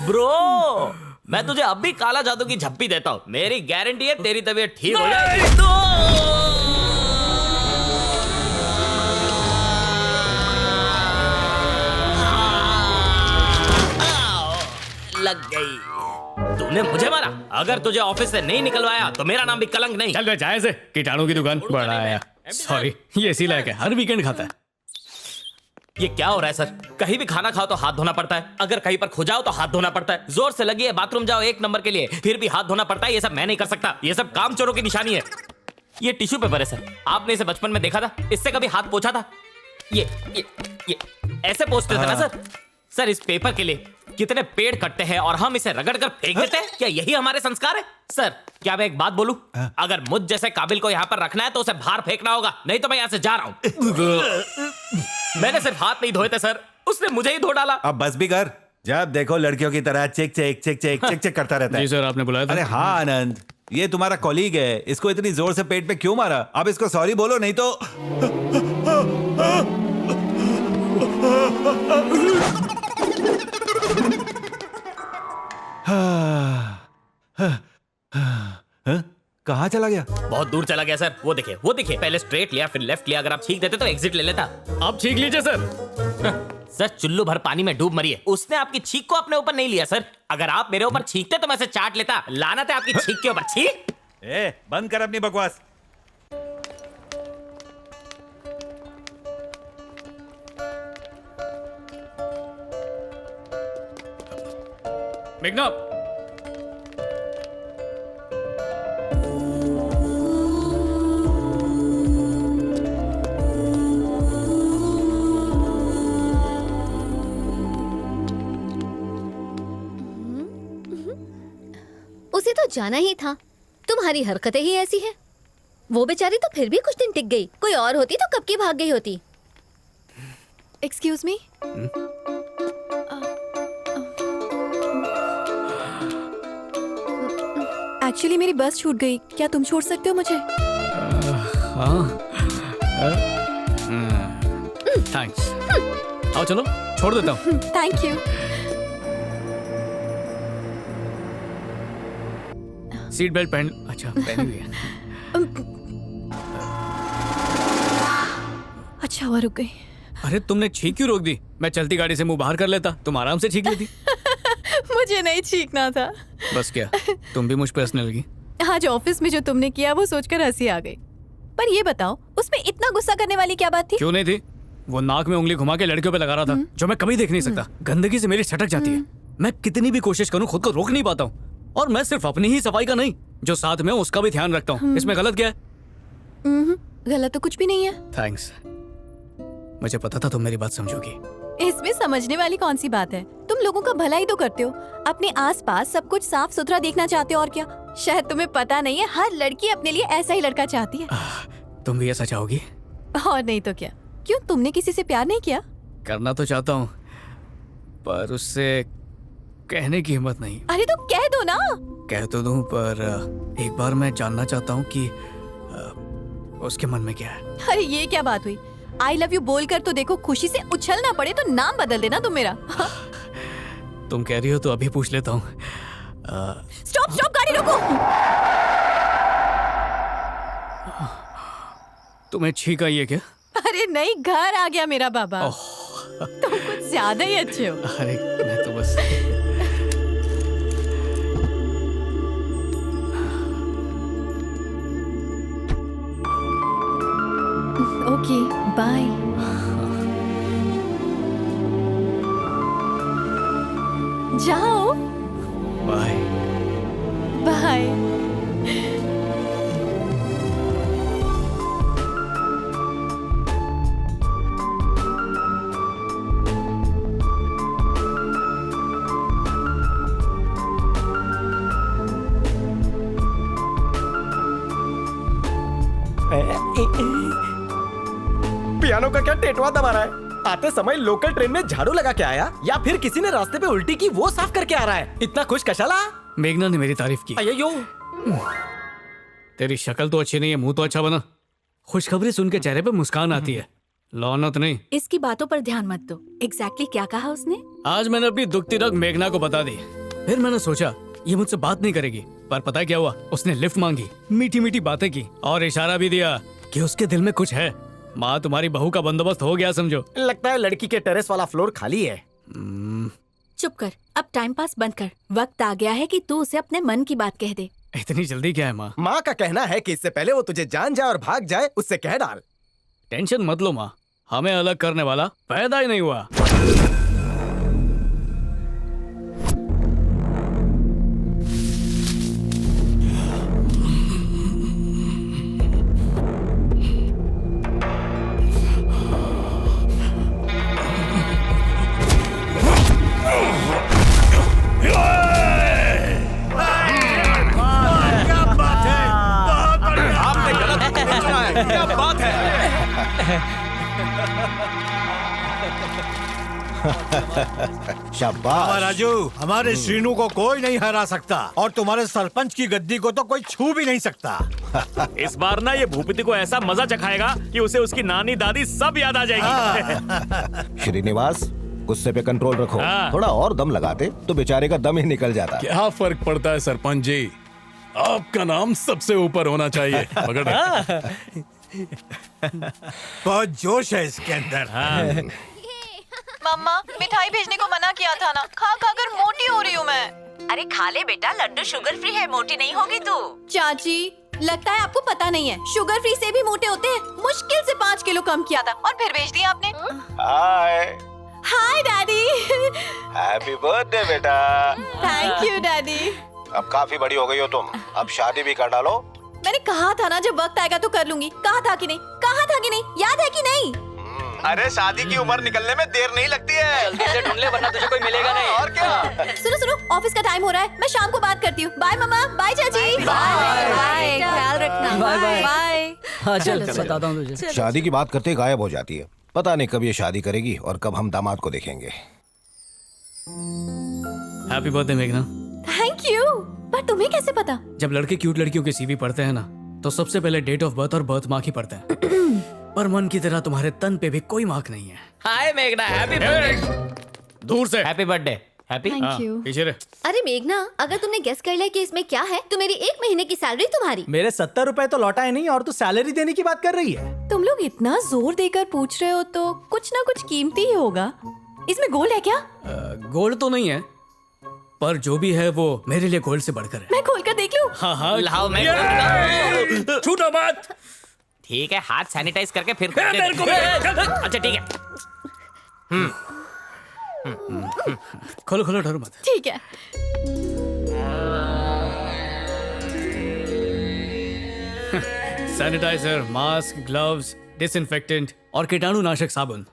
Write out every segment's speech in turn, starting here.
Bro, मैं तुझे अब भी काला जादू की झप्पी देता हूँ। मेरी गारंटी है तेरी तबीयत ठीक हो जाएगी। लग गई। तूने मुझे मारा। अगर तुझे ऑफिस से नहीं निकलवाया तो मेरा नाम भी कलंक नहीं। चल बे जाए से, कीटाणु की दुकान बड़ा आया। सॉरी, ये इसी लायक है, हर वीकेंड खाता है। ये क्या हो रहा है सर? कहीं भी खाना खाओ तो हाथ धोना पड़ता है, अगर कहीं पर खो जाओ तो हाथ धोना पड़ता है, जोर से लगी है बाथरूम जाओ 1 नंबर के लिए फिर भी हाथ धोना पड़ता है। ये सब मैं नहीं कर सकता, ये सब कामचोरों की निशानी है। ये टिश्यू पेपर है सर, आपने इसे बचपन में देखा था? इससे कभी हाथ पोंछा था? ये ऐसे पोंछते थे ना सर? सर इस पेपर के लिए कितने पेड़ कटते हैं और हम इसे रगड़ कर फेंक देते हैं? क्या यही हमारे संस्कार है? सर क्या मैं एक बात बोलूं? अगर मुझ जैसे काबिल को यहाँ पर रखना है तो उसे बाहर फेंकना होगा, नहीं तो मैं यहाँ से जा रहा हूँ। मैंने सिर्फ हाथ नहीं धोए थे सर, उसने मुझे ही धो डाला। अब बस भी कर, जब देखो लड़कियों की तरह check check check check check check करता रहता है। जी सर, आपने बुलाया था? अरे हाँ आनंद, ये तुम्हारा कॉलीग है, इसको इतनी जोर से पेट पे क्यों मारा? अब इसको सॉरी बोलो नहीं तो। कहाँ चला गया? बहुत दूर चला गया सर। वो देखिए, पहले स्ट्रेट लिया फिर लेफ्ट लिया। अगर आप छींक देते तो एग्जिट ले लेता। आप छींक लीजिए सर। सर चुल्लू भर पानी में डूब मरी है, उसने आपकी छींक को अपने ऊपर नहीं लिया सर। अगर आप मेरे ऊपर छींकते तो मैं इसे चाट लेता। लानत है आपकी छींक के ऊपर। छींक। ए, बंद कर अपनी बकवास। मेघना, उसे तो जाना ही था, तुम्हारी हरकतें ही ऐसी हैं। वो बेचारी तो फिर भी कुछ दिन टिक गई, कोई और होती तो कब की भाग गई होती। एक्सक्यूज मी, एक्चुअली मेरी बस छूट गई, क्या तुम छोड़ सकते हो मुझे? थैंक्स। आओ चलो, छोड़ देता हूँ। Thank you. सीट बेल्ट पहन। अच्छा पहनी हुई है। अच्छा हुआ रुक गई। अरे तुमने छींक क्यों रोक दी? मैं चलती गाड़ी से मुंह बाहर कर लेता, तुम आराम से छींक लेती। मुझे नहीं छींकना था। बस क्या, तुम भी मुझ पे हंसने लगी? आज ऑफिस में जो तुमने किया वो सोचकर हंसी आ गई। पर ये बताओ, उसमें इतना गुस्सा करने वाली क्या बात थी? क्यों नहीं थी? वो नाक में उंगली घुमा के लड़कियों पे लगा रहा था, जो मैं कभी देख नहीं सकता। गंदगी से मेरी सटक जाती है। मैं कितनी भी कोशिश करूं खुद को रोक नहीं पाता हूँ। और मैं सिर्फ अपनी ही सफाई का नहीं, जो साथ में उसका भी ध्यान रखता हूँ। इसमें गलत क्या है? गलत तो कुछ भी नहीं है। थैंक्स, मुझे पता था तुम मेरी बात समझोगी। इसमें समझने वाली कौन सी बात है? तुम लोगों का भला ही तो करते हो, अपने आसपास सब कुछ साफ सुथरा देखना चाहते हो। और क्या शायद तुम्हें पता नहीं है, हर लड़की अपने लिए ऐसा ही लड़का चाहती है। तुम भी ऐसा चाहोगी? और नहीं तो क्या। क्यों, तुमने किसी से प्यार नहीं किया? करना तो चाहता हूँ, पर उससे कहने की हिम्मत नहीं। अरे तो कह दो ना। कह तो दूं, पर एक बार मैं जानना चाहता हूँ कि उसके मन में क्या है। अरे ये क्या बात हुई? आई लव यू बोलकर तो देखो, खुशी से उछलना पड़े तो नाम बदल देना तुम मेरा। तुम कह रही हो तो अभी पूछ लेता हूँ। स्टॉप स्टॉप, गाड़ी रोको। तुम्हें छींक आई है क्या? अरे नहीं, घर आ गया मेरा बाबा। तुम कुछ ज्यादा ही अच्छे हो। अरे मैं तो बस। Okay bye. जाओ। Bye bye. पियानो का क्या टेटवा दबा रहा है? आते समय लोकल ट्रेन में झाड़ू लगा के आया या फिर किसी ने रास्ते पे उल्टी की वो साफ करके आ रहा है? इतना खुश कशाला? मेघना ने मेरी तारीफ की। अय्यो, तेरी शक्ल तो अच्छी नहीं है, मुंह तो अच्छा बना। खुशखबरी सुन के चेहरे पे मुस्कान आती है, लौनत नहीं। इसकी बातों पर ध्यान मत दो। एग्जैक्टली क्या कहा उसने? आज मैंने अपनी दुखती रग मेघना को बता दी। फिर मैंने सोचा ये मुझसे बात नहीं करेगी, पर पता है क्या हुआ, उसने लिफ्ट मांगी, मीठी मीठी बातें की और इशारा भी दिया कि उसके दिल में कुछ है। माँ तुम्हारी बहू का बंदोबस्त हो गया समझो। लगता है लड़की के टेरेस वाला फ्लोर खाली है। चुप कर, अब टाइम पास बंद कर। वक्त आ गया है कि तू उसे अपने मन की बात कह दे। इतनी जल्दी क्या है माँ? माँ का कहना है कि इससे पहले वो तुझे जान जाए और भाग जाए, उससे कह डाल। टेंशन मत लो माँ, हमें अलग करने वाला पैदा ही नहीं हुआ। क्या बात है? शाबाश राजू, हमारे श्रीनू को कोई नहीं हरा सकता और तुम्हारे सरपंच की गद्दी को तो कोई छू भी नहीं सकता। इस बार ना ये भूपति को ऐसा मजा चखाएगा कि उसे उसकी नानी दादी सब याद आ जाएगी। श्रीनिवास, गुस्से पे कंट्रोल रखो। हाँ। थोड़ा और दम लगाते तो बेचारे का दम ही निकल जाता। क्या फर्क पड़ता है सरपंच जी, आपका नाम सबसे ऊपर होना चाहिए। पकड़ बहुत जोश है इसके अंदर। मम्मा, मिठाई भेजने को मना किया था ना, खा खा कर मोटी हो रही हूँ मैं। अरे खा ले बेटा, लड्डू शुगर फ्री है, मोटी नहीं होगी तू। चाची, लगता है आपको पता नहीं है, शुगर फ्री से भी मोटे होते हैं। मुश्किल से 5 किलो कम किया था और फिर भेज दिया आपने। हाय, हाय डैडी। हैप्पी बर्थडे बेटा। Thank you daddy. अब काफी बड़ी हो गई हो तुम, अब शादी भी कर डालो। मैंने कहा था ना जब वक्त आएगा तो कर लूंगी। कहा था कि नहीं? कहा था कि नहीं? याद है कि नहीं? अरे शादी की उम्र निकलने में देर नहीं लगती है। जल्दी से ढूंढ ले वरना तुझे कोई मिलेगा नहीं। और क्या? सुनो सुनो, ऑफिस का टाइम हो रहा है, मैं शाम को बात करती हूँ। बाय मम्मा, बाय चाची। बाय, ख्याल रखना। बाय। बाय। हाँ चल, बताता हूँ तुझे। शादी की बात करते ही गायब हो जाती है। पता नहीं कब ये शादी करेगी और कब हम दामाद को देखेंगे। हैप्पी बर्थडे मेघना। Thank you. पर तुम्हें कैसे पता? जब लड़के क्यूट लड़कियों के सीवी पढ़ते हैं ना, तो सबसे पहले डेट ऑफ बर्थ और बर्थ मार्क ही पढ़ते हैं। पर मन की तरह तुम्हारे तन पे भी कोई मार्क नहीं है। हाय मेघना, हैप्पी बर्थडे। दूर से। Happy birthday. Happy. Thank you. पीछे रे। अरे मेघना, अगर तुमने गेस कर लिया कि इसमें क्या है तो मेरी 1 महीने की सैलरी तुम्हारी। मेरे 70 रुपए तो लौटाए नहीं और तू सैलरी देने की बात कर रही है। तुम लोग इतना जोर देकर पूछ रहे हो तो कुछ ना कुछ कीमती ही होगा। इसमें गोल्ड है क्या? गोल्ड तो नहीं है, पर जो भी है वो मेरे लिए गोल्ड से बढ़कर है। मैं खोल कर देख लूं? हाँ हाँ, लाओ मैं छूटो मत। ठीक है, हाथ सैनिटाइज करके फिर खोल दे। मेरे को अच्छा ठीक है। खोलो खोलो, डरो मत। ठीक है। सैनिटाइजर, मास्क, ग्लव्स, डिसइंफेक्टेंट और कीटाणुनाशक साबुन।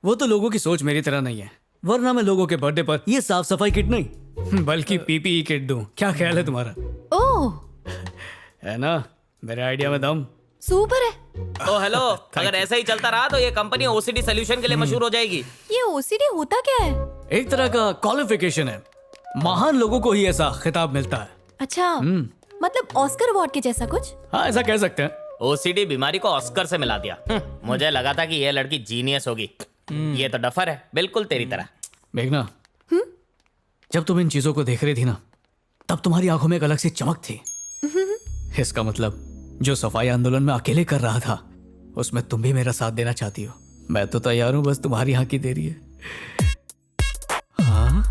वो तो लोगों की सोच मेरी तरह नहीं है, वरना मैं लोगों के बर्थडे पर ये साफ सफाई किट नहीं बल्कि पीपीई किट दूं। क्या ख्याल है तुम्हारा? ओह, है ना मेरे आइडिया में दम। सुपर है। ओ हेलो, अगर ऐसा ही चलता रहा तो ये कंपनी ओसीडी सोल्यूशन के लिए मशहूर हो जाएगी। ये ओसीडी होता क्या है? एक तरह का क्वालिफिकेशन है, महान लोगों को ही ऐसा खिताब मिलता है। अच्छा, मतलब ऑस्कर अवार्ड के जैसा कुछ? हाँ ऐसा कह सकते हैं। ओसीडी बीमारी को ऑस्कर से मिला दिया। मुझे लगा था कि ये लड़की जीनियस होगी, ये तो डफर है, बिल्कुल तेरी तरह। मेघना, जब तुम इन चीजों को देख रही थी ना, तब तुम्हारी आंखों में एक अलग सी चमक थी। इसका मतलब जो सफाई आंदोलन में अकेले कर रहा था, उसमें तुम भी मेरा साथ देना चाहती हो। मैं तो तैयार हूं, बस तुम्हारी हाँ की देरी है। हाँ?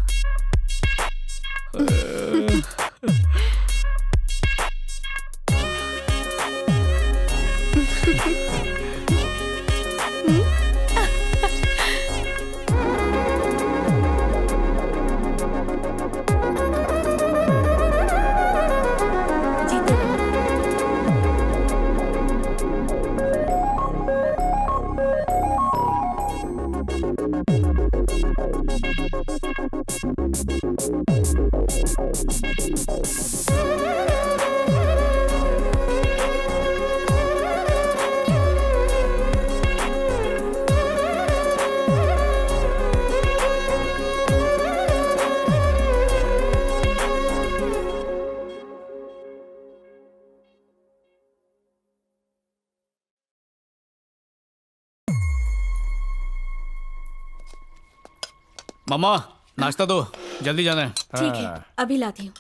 मम्मा, नाश्ता दो। जल्दी जाना है। ठीक है, अभी लाती हूँ।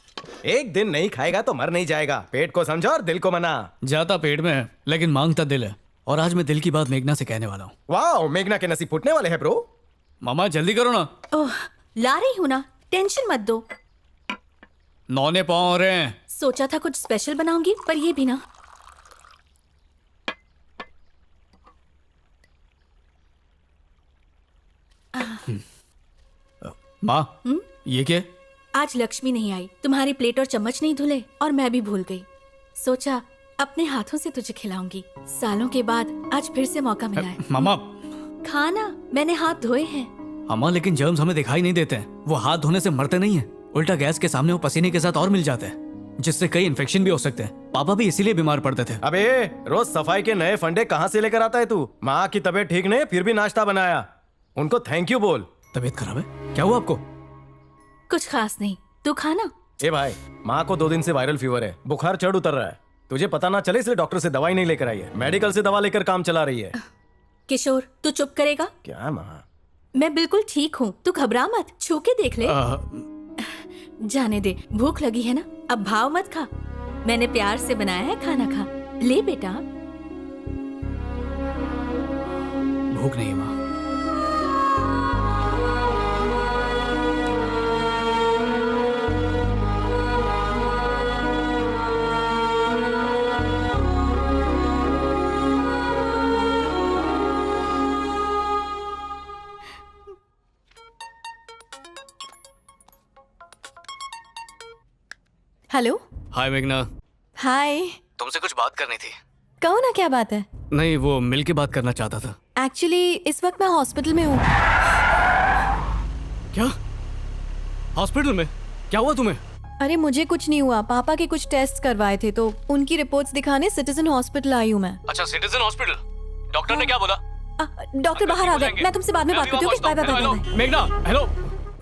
एक दिन नहीं खाएगा तो मर नहीं जाएगा। पेट को समझो और दिल को मना। जाता पेट में है लेकिन मांगता दिल है, और आज मैं दिल की बात मेघना से कहने वाला हूँ। वाह, मेघना के नसीब फूटने वाले हैं ब्रो। मामा जल्दी करो ना। ओह, ला रही हूँ ना, टेंशन मत दो। 9 पाँव हो रहे हैं। सोचा था कुछ स्पेशल बनाऊंगी, पर ये भी ना। माँ, ये क्या? आज लक्ष्मी नहीं आई, तुम्हारी प्लेट और चम्मच नहीं धुले, और मैं भी भूल गई। सोचा अपने हाथों से तुझे खिलाऊंगी। सालों के बाद आज फिर से मौका मिला है। मामा। खाना मैंने हाथ धोए हैं। मामा लेकिन जर्म्स हमें दिखाई नहीं देते हैं। वो हाथ धोने से मरते नहीं हैं। उल्टा गैस के सामने वो पसीने के साथ और मिल जाते हैं, जिससे कई इन्फेक्शन भी हो सकते हैं। पापा भी इसीलिए बीमार पड़ते थे। अबे रोज सफाई के नए फंडे कहाँ से लेकर आता है तू? माँ की तबीयत ठीक नहीं, फिर भी नाश्ता बनाया। उनको थैंक यू बोल। तबीयत खराब है? क्या हुआ आपको? कुछ खास नहीं, तू खाना। ए भाई, माँ को 2 दिन से वायरल फीवर है, बुखार चढ़ उतर रहा है। तुझे पता ना चले इसलिए डॉक्टर से दवाई नहीं लेकर आई है। मेडिकल से दवा लेकर काम चला रही है। किशोर, तू चुप करेगा? क्या माँ? मैं बिल्कुल ठीक हूँ, तू घबरा मत, छू के देख ले। जाने दे, भूख लगी है ना, अब भाव मत खा। मैंने प्यार से बनाया है खाना, खा ले बेटा। भूख नहीं है माँ। हेलो। हाय मेघना। हाय। तुमसे कुछ बात करनी थी। कहो ना, क्या बात है? नहीं, वो मिल के बात करना चाहता था। एक्चुअली इस वक्त मैं हॉस्पिटल में हूँ। क्या? हॉस्पिटल में? क्या हुआ तुम्हें? अरे मुझे कुछ नहीं हुआ, पापा के कुछ टेस्ट करवाए थे तो उनकी रिपोर्ट्स दिखाने सिटीजन हॉस्पिटल आई हूँ मैं। अच्छा, सिटीजन हॉस्पिटल। डॉक्टर ने क्या बोला? डॉक्टर बाहर आ गए, मैं तुमसे बाद में बात करती हूँ। Bye bye bye. मेघना, हेलो।